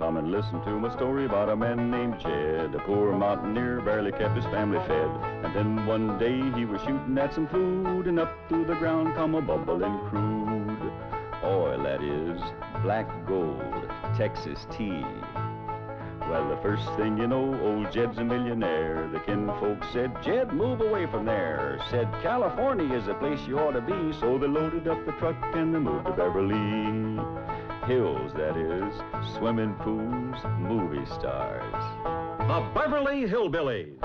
Come and listen to my story about a man named Jed. A poor mountaineer barely kept his family fed. And then one day he was shooting at some food, and up through the ground come a bubbling crude oil, that is, black gold, Texas tea. Well, the first thing you know, old Jed's a millionaire. The kinfolk said, Jed, move away from there. Said, California is the place you ought to be. So they loaded up the truck and they moved to Beverly Hills, that is, swimming pools, movie stars. The Beverly Hillbillies.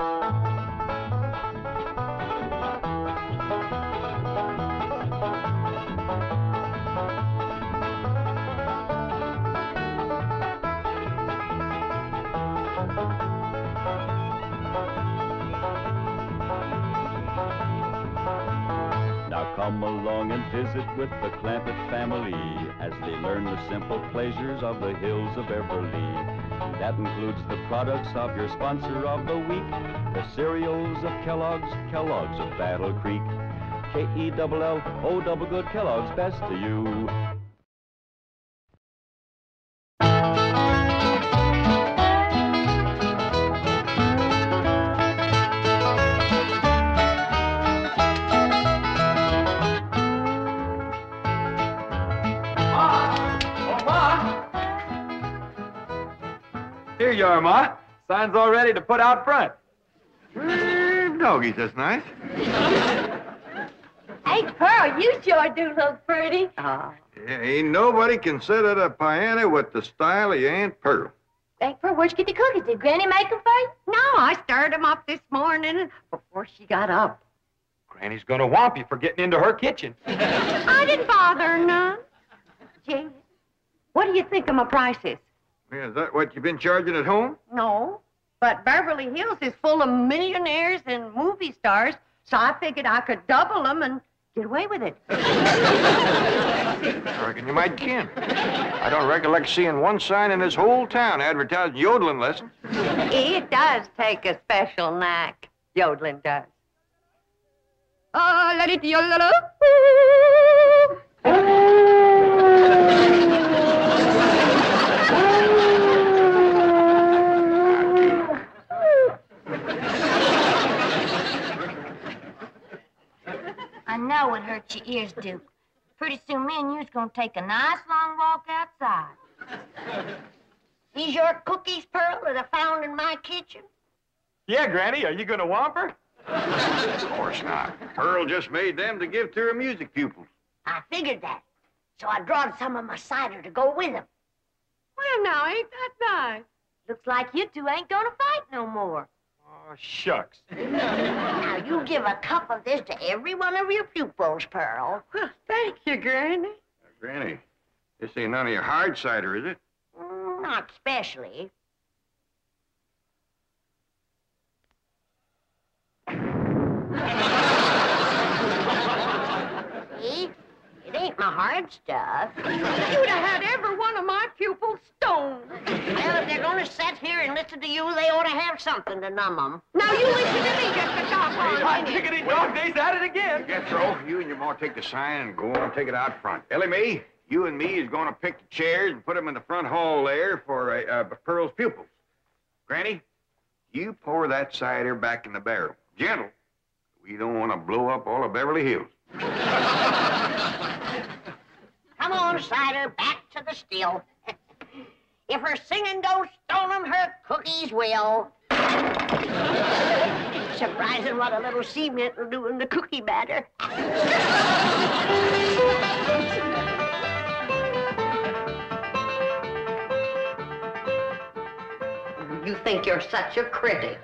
Come along and visit with the Clampett family as they learn the simple pleasures of the hills of Beverly. That includes the products of your sponsor of the week, the cereals of Kellogg's, Kellogg's of Battle Creek. K-E-double-L-O double good Kellogg's, best to you. Here you are, Ma. Sign's all ready to put out front. Doggies, that's nice. Hey, Pearl, you sure do look pretty. Yeah, ain't nobody can sit at a piano with the style of your Aunt Pearl. Hey, Pearl, where'd you get the cookies? Did Granny make them for you? No, I stirred them up this morning before she got up. Granny's gonna whomp you for getting into her kitchen. I didn't bother her none. Gee, what do you think of my prices? Yeah, is that what you've been charging at home? No, but Beverly Hills is full of millionaires and movie stars, so I figured I could double them and get away with it. I reckon you might can. I don't recollect seeing one sign in this whole town advertising yodeling lessons. It does take a special knack, yodeling does. Oh, let it yodel. I know it hurts your ears, Duke. Pretty soon me and you's gonna take a nice long walk outside. These your cookies, Pearl, that I found in my kitchen? Yeah, Granny, are you gonna whomp her? Of course not. Pearl just made them to give to her music pupils. I figured that. So I drawed some of my cider to go with them. Well, now, ain't that nice? Looks like you two ain't gonna fight no more. Oh, shucks. Now, you give a cup of this to every one of your pupils, Pearl. Well, thank you, Granny. Granny, this ain't none of your hard cider, is it? Not especially. See? It ain't my hard stuff. You'd have had every one of my pupils stoned. Well, if they're gonna sit here and listen to you, they ought to have something to numb them. Now, you listen to me just a doggone Hot minute. diggity dog days at it again. Jethro, you and your ma take the sign and go on, take it out front. Elly Mae, you and me is going to pick the chairs and put them in the front hall there for Pearl's pupils. Granny, you pour that cider back in the barrel. Gentle. We don't want to blow up all of Beverly Hills. Come on, cider, back to the still. If her singing don't stone 'em, her cookies will. Surprising what a little cement will do in the cookie batter. You think you're such a critic.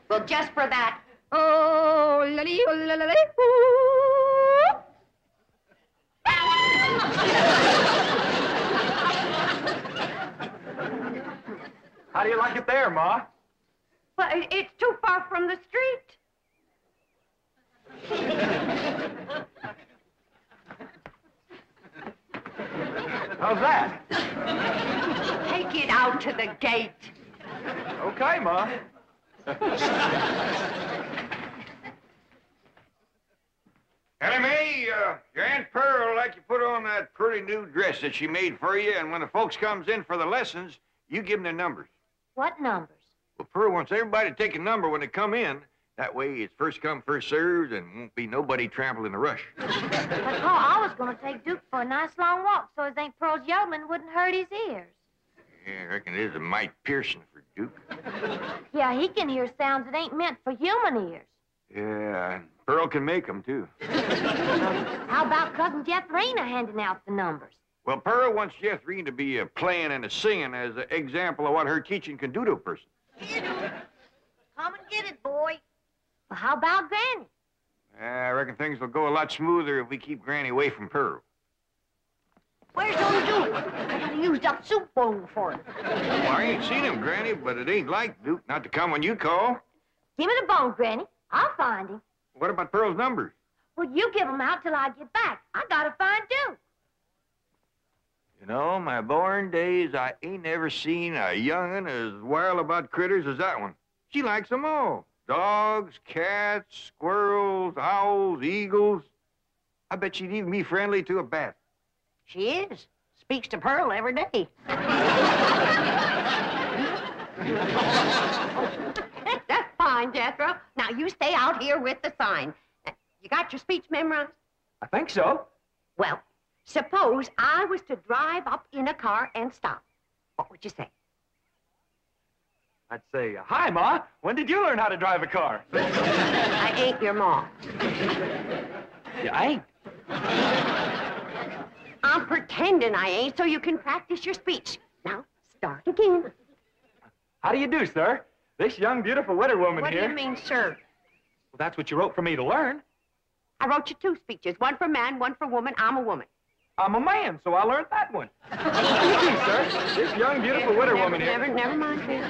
Well, just for that. Oh, lily, oh, lily, ooh. How do you like it there, Ma? Well, it's too far from the street. How's that? Take it out to the gate. Okay, Ma. Elly Mae, your Aunt Pearl like you put on that pretty new dress that she made for you, and when the folks comes in for the lessons, you give them their numbers. What numbers? Well, Pearl wants everybody to take a number when they come in. That way it's first come, first served, and won't be nobody trampled in the rush. But, Paul, I was going to take Duke for a nice long walk so his Aunt Pearl's yodeling wouldn't hurt his ears. Yeah, I reckon it is a mite piercing for Duke. Yeah, he can hear sounds that ain't meant for human ears. Yeah, and Pearl can make them, too. How about Cousin Jethrina handing out the numbers? Well, Pearl wants Jethrine to be playing and singing as an example of what her teaching can do to a person. Come and get it, boy. Well, how about Granny? I reckon things will go a lot smoother if we keep Granny away from Pearl. Where's old Duke? I gotta use that soup bowl for him. Well, I ain't seen him, Granny, but it ain't like Duke not to come when you call. Give me the bone, Granny. I'll find him. What about Pearl's numbers? Well, you give them out till I get back. I gotta find Duke. You know, my born days, I ain't never seen a young'un as wild about critters as that one. She likes them all. Dogs, cats, squirrels, owls, eagles. I bet she'd even be friendly to a bat. She is. Speaks to Pearl every day. That's fine, Jethro. Now, you stay out here with the sign. You got your speech memorized? I think so. Well, suppose I was to drive up in a car and stop. What would you say? I'd say, hi, Ma. When did you learn how to drive a car? I ain't your mom. Yeah, I ain't. I'm pretending I ain't so you can practice your speech. Now, start again. How do you do, sir? This young, beautiful widow woman What here... do you mean, sir? Well, that's what you wrote for me to learn. I wrote you 2 speeches, one for man, one for woman. I'm a woman. I'm a man, so I learned that one. Sir, this young, beautiful widow woman here... Never mind, please.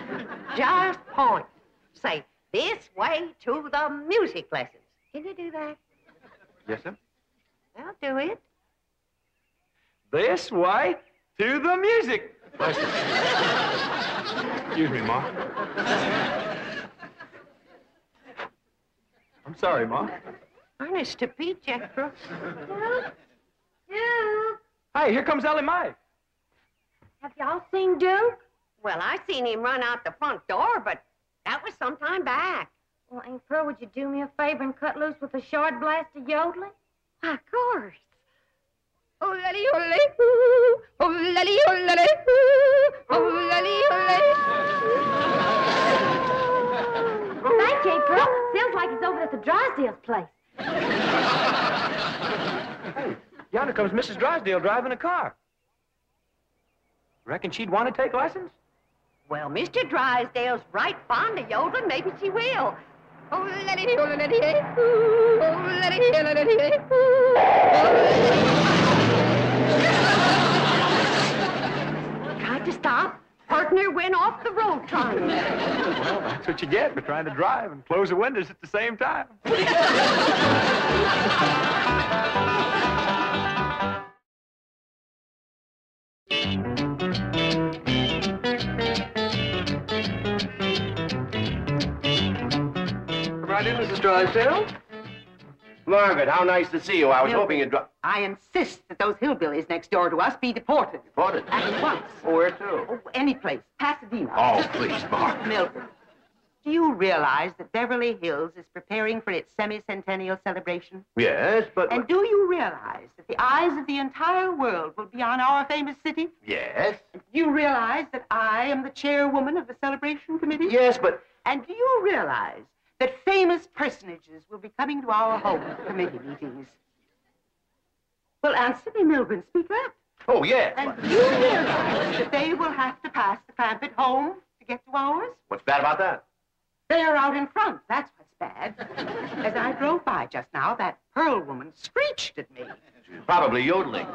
Just point. Say, this way to the music lessons. Can you do that? Yes, sir. Well, do it. This way to the music lesson. Excuse me, Ma. I'm sorry, Ma. Honest to Pete, Jethro. Duke! Hey, here comes Elly Mike. Have y'all seen Duke? Well, I seen him run out the front door, but that was some time back. Well, Aunt Pearl, would you do me a favor and cut loose with a short blast of yodeling? Of course. Oh, lally, oh, lally, ooh. Oh, lally, oh, lally, ooh. Oh, lally, oh, lally. Thank you, Aunt Pearl. Sounds like he's over at the Drysdale's place. Hey, yonder comes Mrs. Drysdale driving a car. Reckon she'd want to take lessons? Well, Mr. Drysdale's right fond of yodeling. Maybe she will. Oh, lally, oh, lally, ooh. Oh, lally, oh, lally, ooh. Tried to stop. Partner went off the road trying. Well, that's what you get for trying to drive and close the windows at the same time. Right in, Mrs. Drysdale. Margaret, how nice to see you. I was hoping you'd... I insist that those hillbillies next door to us be deported. Deported? At once. Where to? Oh, any place. Pasadena. Oh, please, Margaret. Milburn. Do you realize that Beverly Hills is preparing for its semi-centennial celebration? Yes, but... And do you realize that the eyes of the entire world will be on our famous city? Yes. And do you realize that I am the chairwoman of the celebration committee? Yes, but... And do you realize that famous personages will be coming to our home committee meetings? Well, answer me, Milburn. Speak up. Oh, yes. And do you realize that they will have to pass the Clampett home to get to ours? What's bad about that? They're out in front. That's what's bad. As I drove by just now, that Pearl woman screeched at me. She's probably yodeling.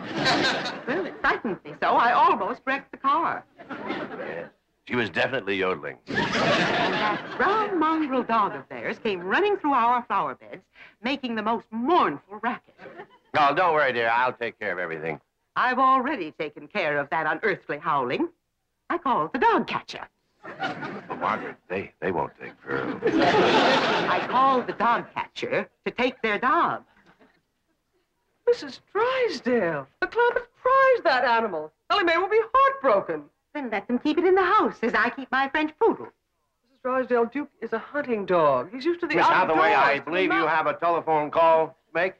Well, it frightened me so I almost wrecked the car. Yes. She was definitely yodeling. And that brown mongrel dog of theirs came running through our flower beds, making the most mournful racket. No, don't worry, dear. I'll take care of everything. I've already taken care of that unearthly howling. I called the dog catcher. But, Margaret, they won't take Pearl. I called the dog catcher to take their dog. Mrs. Drysdale, the Clampetts prize that animal. Elly May will be heartbroken. Then let them keep it in the house as I keep my French poodle. Mrs. Drysdale, Duke is a hunting dog. He's used to the Miss outdoors. Hathaway, I believe you have a telephone call to make.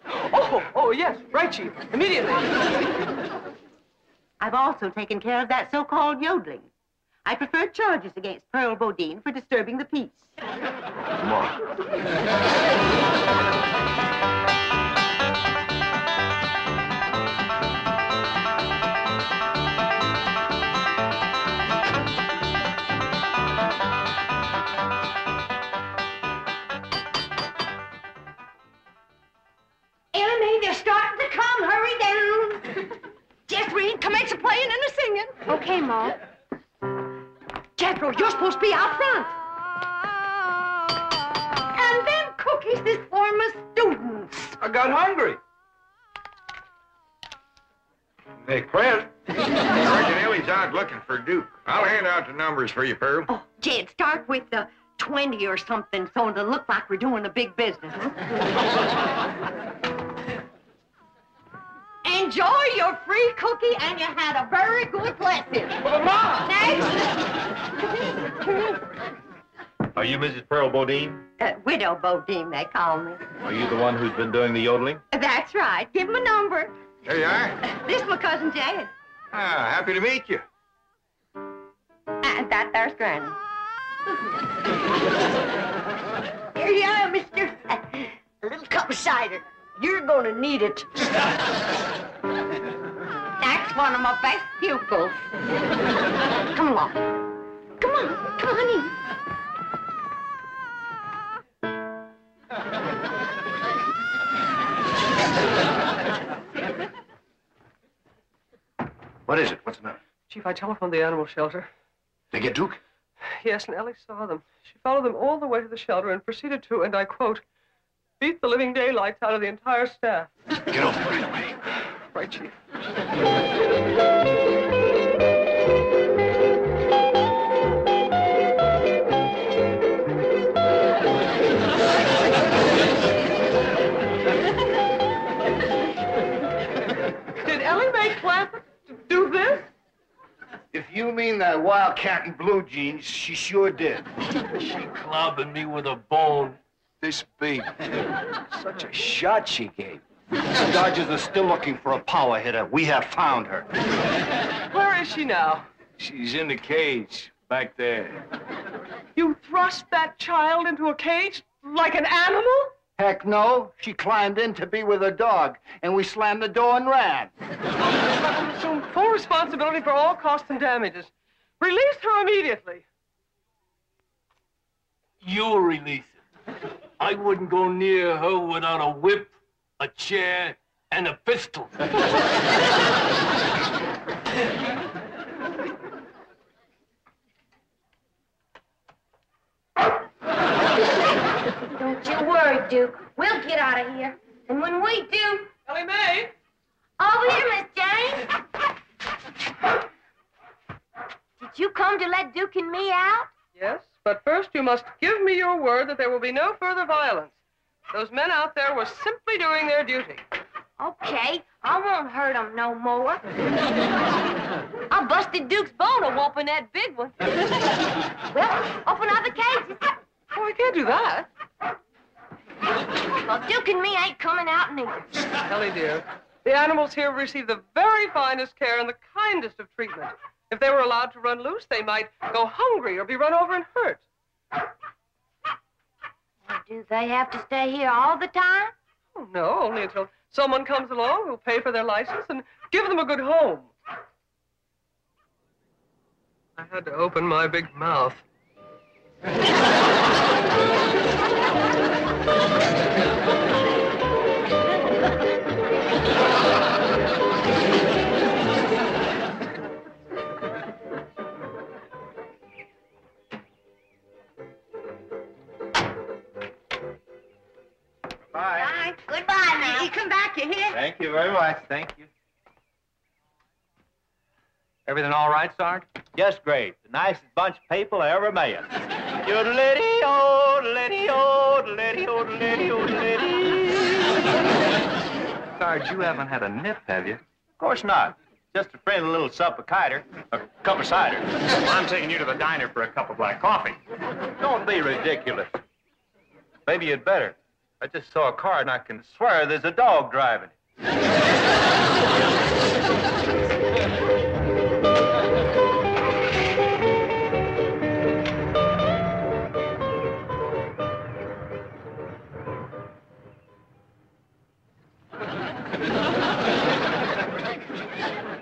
Oh, yes. Right, Chief. Immediately. I've also taken care of that so-called yodeling. I prefer charges against Pearl Bodine for disturbing the peace. Come on. Elly May, they're starting to come. Hurry down. Just read, commence playing and a singing. Okay, Ma. Jethro, you're supposed to be out front. And them cookies is for my students. I got hungry. Hey, Clint. I reckon Elly's out looking for Duke. I'll hand out the numbers for you, Pearl. Oh, Jed, start with the 20 or something so it'll look like we're doing a big business. Enjoy your free cookie, and you had a very good lesson. Well, Ma! Next. Are you Mrs. Pearl Bodine? Widow Bodine, they call me. Are you the one who's been doing the yodeling? That's right. Give him a number. There you are. This is my cousin Jed. Ah, happy to meet you. And that there's Granny. Here you are, mister. A little cup of cider. You're gonna need it. That's one of my best pupils. Come along. Come on in. What is it? What's the matter? Chief, I telephoned the animal shelter. They get Duke? Yes, and Elly saw them. She followed them all the way to the shelter and proceeded to, and I quote, beat the living daylights out of the entire staff. Get over there right away. Right, Chief. Did Elly May Clampett do this? If you mean that wildcat in blue jeans, she sure did. She clobbed me with a bone this big. Such a shot she gave. The Dodgers are still looking for a power hitter. We have found her. Where is she now? She's in the cage back there. You thrust that child into a cage like an animal? Heck no. She climbed in to be with her dog, and we slammed the door and ran. I will assume full responsibility for all costs and damages. Release her immediately. You release her. I wouldn't go near her without a whip, a chair, and a pistol. Don't you worry, Duke. We'll get out of here. And when we do... Elly May? Over here, Miss Jane. Did you come to let Duke and me out? Yes, but first you must give me your word that there will be no further violence. Those men out there were simply doing their duty. Okay, I won't hurt them no more. I busted Duke's bone a whooping that big one. Well, open up the cages. Oh, I can't do that. Well, Duke and me ain't coming out neither. Elly, dear, the animals here receive the very finest care and the kindest of treatment. If they were allowed to run loose, they might go hungry or be run over and hurt. Well, do they have to stay here all the time? Oh, no, only until someone comes along who'll pay for their license and give them a good home. I had to open my big mouth. Bye. Goodbye now. You come back, you hear? Thank you very much. Thank you. Everything all right, Sergeant? Just great. The nicest bunch of people I ever met. Yodelity, yodelity, yodelity, yodelity, yodelity. Sarge, you haven't had a nip, have you? Of course not. Just a friendly little sup of cider, a cup of cider. I'm taking you to the diner for a cup of black coffee. Don't be ridiculous. Maybe you'd better. I just saw a car and I can swear there's a dog driving it.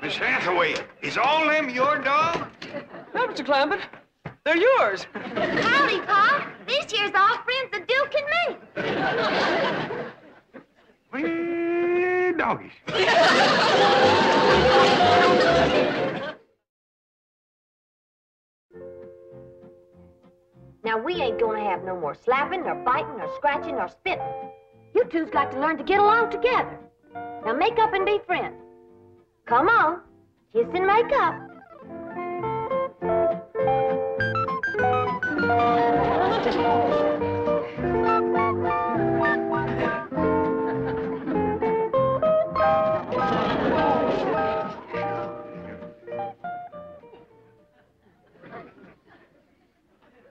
Miss Hathaway, is all them your dog? No, Mr. Clampett. They're yours. Howdy, Pa. This year's all friends of Duke and me. Well, doggies. Now, we ain't gonna have no more slapping, nor biting, nor scratching, nor spitting. You two's got to learn to get along together. Now, make up and be friends. Come on. Kiss and make up.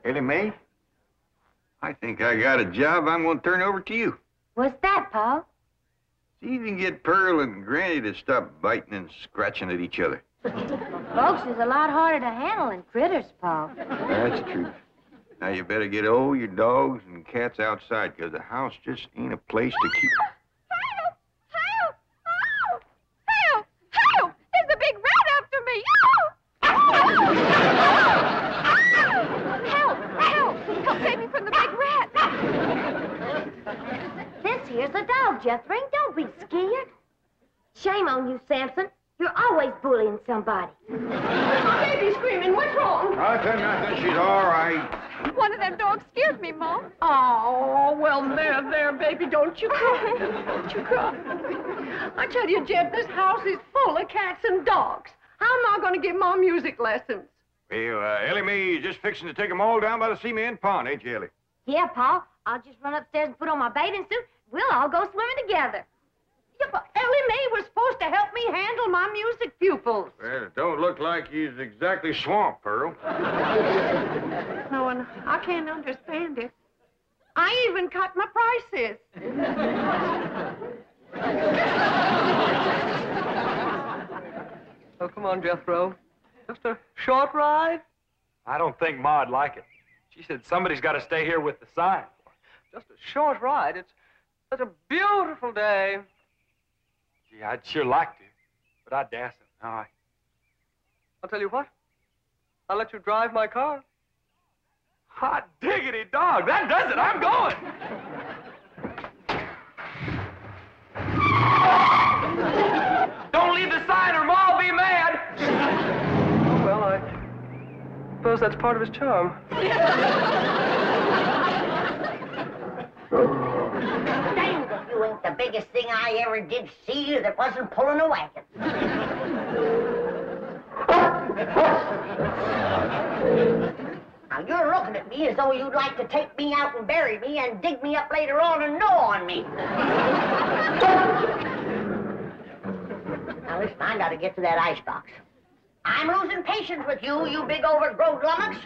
Elly May, I think I got a job I'm going to turn over to you. What's that, Pa? See if you can get Pearl and Granny to stop biting and scratching at each other. Folks is a lot harder to handle than critters, Pa. That's the truth. Now, you better get all your dogs and cats outside, because the house just ain't a place to keep... Help! Help! Oh! Help! Help! There's a big rat after me! Help! Help! Help save me from the big rat! This here's a dog, Jethring. Don't be scared. Shame on you, Samson. You're always bullying somebody. Baby's screaming. What's wrong? Nothing. She's all right. One of them dogs scared me, Mom. Oh, well, there, baby. Don't you cry. Don't you cry. I tell you, Jed, this house is full of cats and dogs. How am I going to give Mom music lessons? Well, Elly May is just fixing to take them all down by the cement pond, ain't you, Elly? Yeah, Pa. I'll just run upstairs and put on my bathing suit. We'll all go swimming together. Yeah, but Elly May was supposed to help me handle my music pupils. Well, it don't look like he's exactly swamped, Pearl. No, and I can't understand it. I even cut my prices. Oh, come on, Jethro. Just a short ride? I don't think Ma'd like it. She said somebody's got to stay here with the sign. Just a short ride. It's such a beautiful day. Gee, I'd sure like to, but I dasn't. No, I'll tell you what. I'll let you drive my car. Hot diggity dog, that does it. I'm going. Don't leave the sign or Ma'll be mad. Oh, well, I suppose that's part of his charm. Dang if you ain't the biggest thing I ever did see that wasn't pulling a wagon. Now, you're looking at me as though you'd like to take me out and bury me and dig me up later on and gnaw on me. Now, listen, I gotta get to that icebox. I'm losing patience with you, you big overgrown lummox.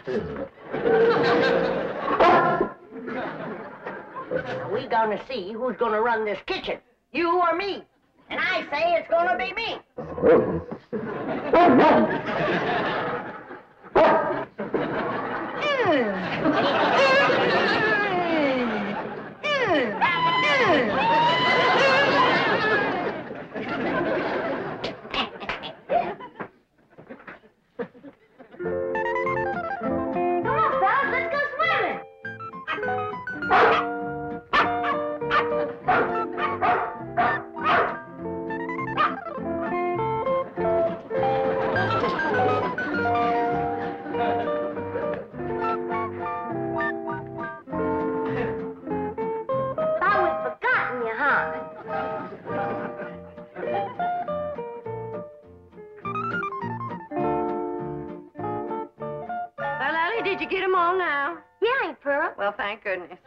Now, we gonna see who's gonna run this kitchen, you or me. And I say it's gonna be me. Come on, fellas, let's go swimming. Thought we'd forgotten you, huh? Well, Elly, did you get them all now? Yeah, Aunt Pearl. Well, thank goodness.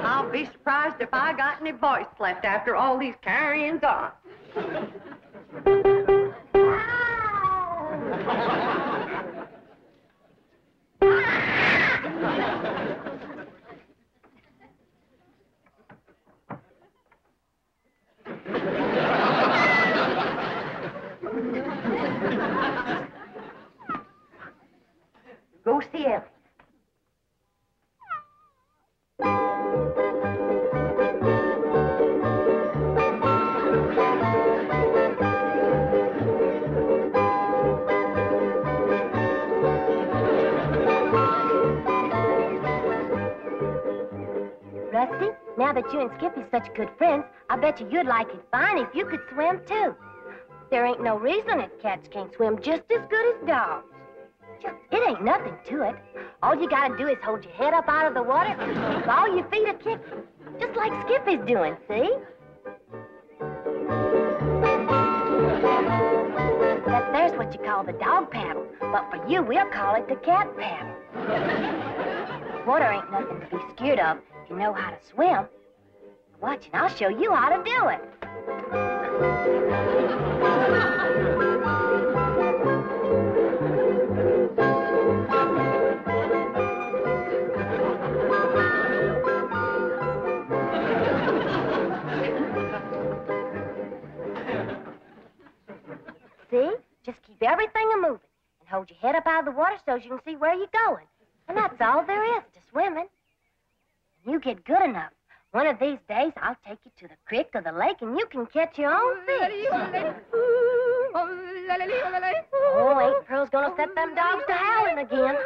I'll be surprised if I got any voice left after all these carryings on. Go see Elly. Rusty, now that you and Skippy's such good friends, I bet you'd like it fine if you could swim, too. There ain't no reason that cats can't swim just as good as dogs. It ain't nothing to it. All you gotta do is hold your head up out of the water and all your feet are kicking. Just like Skippy's doing, see? There's what you call the dog paddle. But for you, we'll call it the cat paddle. Water ain't nothing to be scared of if you know how to swim. Watch and I'll show you how to do it. See? Just keep everything a-moving and hold your head up out of the water so you can see where you're going. And that's all there is to swimming. When you get good enough, one of these days I'll take you to the creek or the lake and you can catch your own fish. Oh, ain't Pearl's gonna set them dogs to howling again.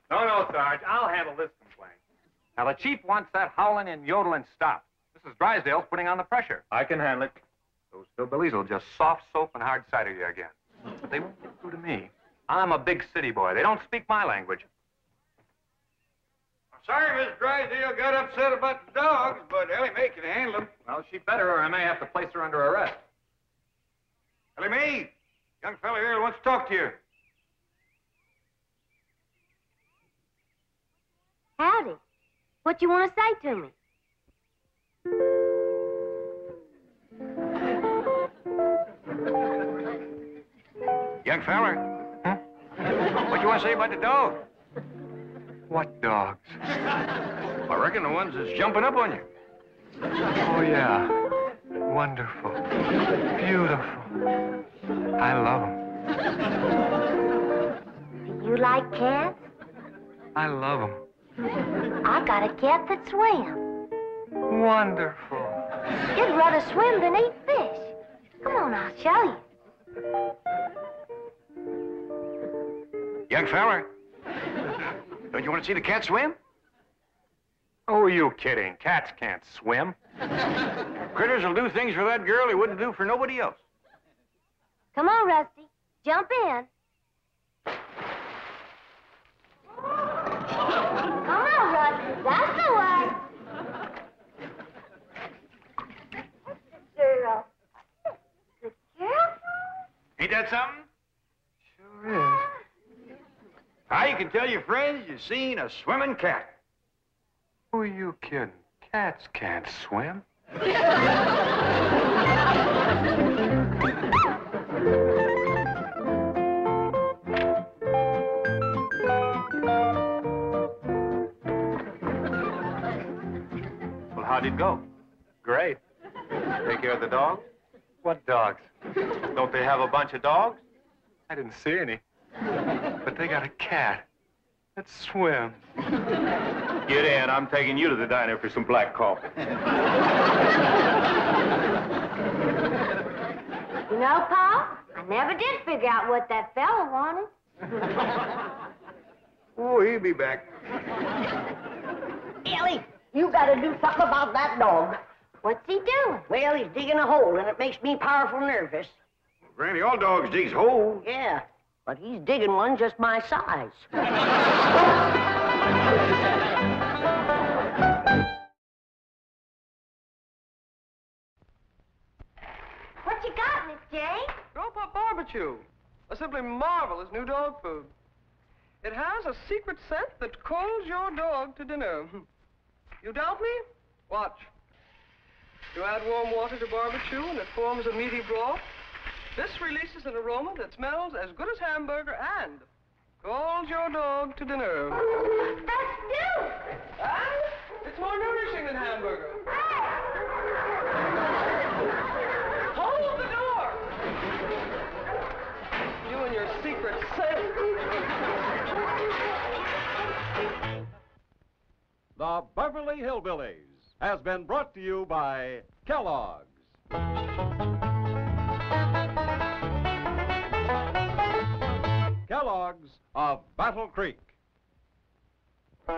No, Sarge. I'll handle this complaint. Now, the chief wants that howling and yodeling stopped. Mrs. Drysdale's putting on the pressure. I can handle it. Those hillbillies will just soft soap and hard cider you again. But they won't get through to me. I'm a big city boy. They don't speak my language. I'm sorry Miss Drysdale got upset about the dogs, but Elly May can handle them. Well, she better, or I may have to place her under arrest. Elly May, young fella here wants to talk to you. Howdy. What you want to say to me? Young fella, what you want to say about the dog? What dogs? I reckon the ones that's jumping up on you. Oh, yeah. Wonderful. Beautiful. I love them. Do you like cats? I love them. I got a cat that swims. Wonderful. He'd rather swim than eat fish. Come on, I'll show you. Young fella, don't you want to see the cat swim? Oh, you kidding. Cats can't swim. Critters will do things for that girl he wouldn't do for nobody else. Come on, Rusty. Jump in. Come on, Rusty. That's the way. Good girl. Good girl. Ain't that something? Sure is. Now you can tell your friends you've seen a swimming cat. Who are you kidding? Cats can't swim. Well, how'd it go? Great. Take care of the dogs? What dogs? Don't they have a bunch of dogs? I didn't see any. But they got a cat that swims. Get in. I'm taking you to the diner for some black coffee. You know, Pa, I never did figure out what that fella wanted. Oh, he'll be back. Elly, you gotta do something about that dog. What's he doing? Well, he's digging a hole, and it makes me powerful nervous. Granny, all dogs digs holes. Yeah, but he's digging one just my size. What you got, Miss Jane? Rope up barbecue. A simply marvelous new dog food. It has a secret scent that calls your dog to dinner. You doubt me? Watch. You add warm water to barbecue and it forms a meaty broth. This releases an aroma that smells as good as hamburger and calls your dog to dinner. That's new. And it's more nourishing than hamburger. Hold the door! You and your secret scent. The Beverly Hillbillies has been brought to you by Kellogg's. Kellogg's of Battle Creek. Well,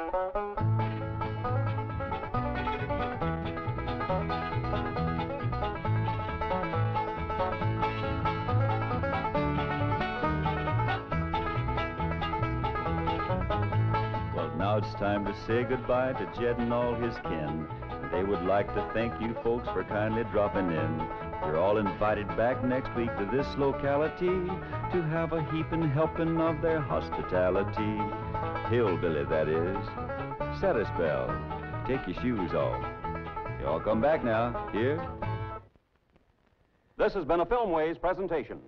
now it's time to say goodbye to Jed and all his kin. They would like to thank you folks for kindly dropping in. You're all invited back next week to this locality to have a heaping helping of their hospitality. Hillbilly, that is. Set a spell. Take your shoes off. You all come back now. Here. This has been a Filmways presentation.